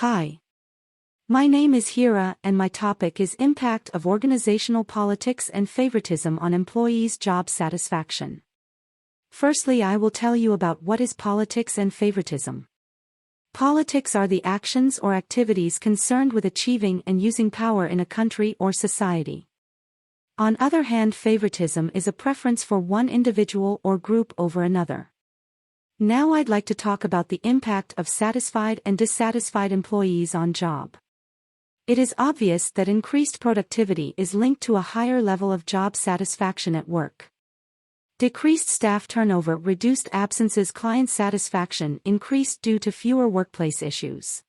Hi. My name is Hira and my topic is Impact of Organizational Politics and Favoritism on Employees' Job Satisfaction. Firstly, I will tell you about what is politics and favoritism. Politics are the actions or activities concerned with achieving and using power in a country or society. On the other hand, favoritism is a preference for one individual or group over another. Now I'd like to talk about the impact of satisfied and dissatisfied employees on job. It is obvious that increased productivity is linked to a higher level of job satisfaction at work. Decreased staff turnover, reduced absences, client satisfaction increased due to fewer workplace issues.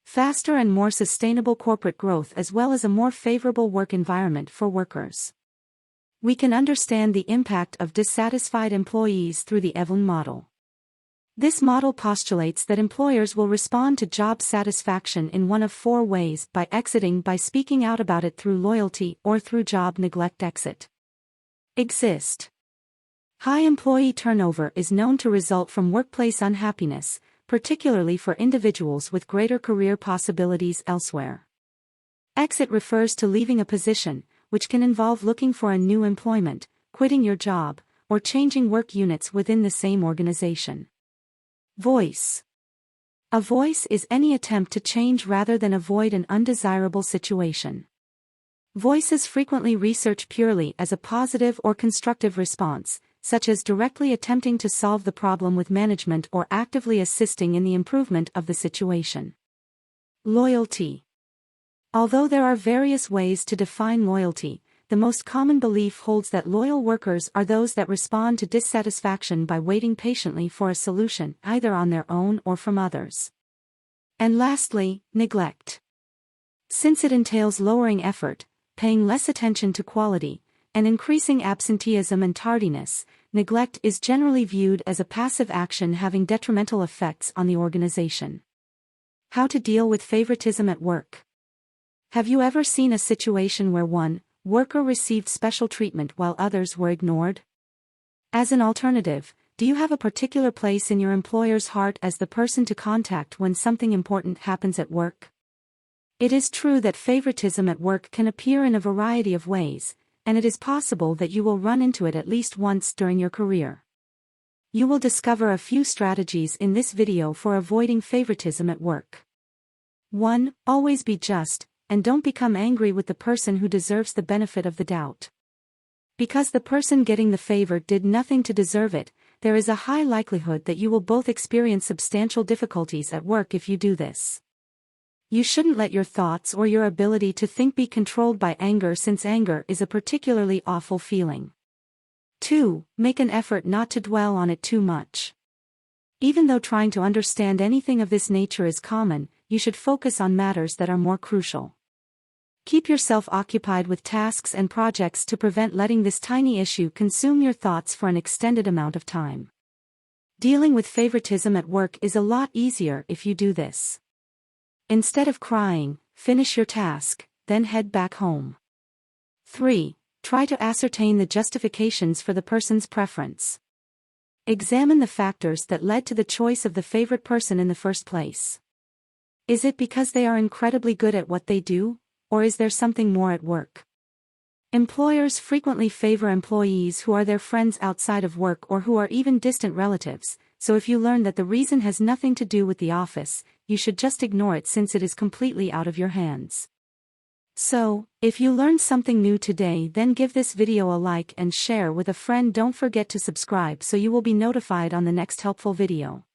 Faster and more sustainable corporate growth as well as a more favorable work environment for workers. We can understand the impact of dissatisfied employees through the Evelyn model. This model postulates that employers will respond to job satisfaction in one of four ways: by exiting, by speaking out about it through loyalty, or through job neglect. Exist. High employee turnover is known to result from workplace unhappiness, particularly for individuals with greater career possibilities elsewhere. Exit refers to leaving a position, which can involve looking for a new employment, quitting your job, or changing work units within the same organization. Voice. A voice is any attempt to change rather than avoid an undesirable situation. Voices frequently research purely as a positive or constructive response, such as directly attempting to solve the problem with management or actively assisting in the improvement of the situation. Loyalty. Although there are various ways to define loyalty, the most common belief holds that loyal workers are those that respond to dissatisfaction by waiting patiently for a solution, either on their own or from others. And lastly, neglect. Since it entails lowering effort, paying less attention to quality, and increasing absenteeism and tardiness, neglect is generally viewed as a passive action having detrimental effects on the organization. How to deal with favoritism at work. Have you ever seen a situation where one worker received special treatment while others were ignored? As an alternative, do you have a particular place in your employer's heart as the person to contact when something important happens at work? It is true that favoritism at work can appear in a variety of ways, and it is possible that you will run into it at least once during your career. You will discover a few strategies in this video for avoiding favoritism at work. 1. Always be just, and don't become angry with the person who deserves the benefit of the doubt. Because the person getting the favor did nothing to deserve it, there is a high likelihood that you will both experience substantial difficulties at work if you do this. You shouldn't let your thoughts or your ability to think be controlled by anger, since anger is a particularly awful feeling. 2. Make an effort not to dwell on it too much. Even though trying to understand anything of this nature is common, you should focus on matters that are more crucial. Keep yourself occupied with tasks and projects to prevent letting this tiny issue consume your thoughts for an extended amount of time. Dealing with favoritism at work is a lot easier if you do this. Instead of crying, finish your task, then head back home. 3. Try to ascertain the justifications for the person's preference. Examine the factors that led to the choice of the favorite person in the first place. Is it because they are incredibly good at what they do? Or is there something more at work? Employers frequently favor employees who are their friends outside of work or who are even distant relatives, so if you learn that the reason has nothing to do with the office, you should just ignore it since it is completely out of your hands. So, if you learned something new today, then give this video a like and share with a friend. Don't forget to subscribe so you will be notified on the next helpful video.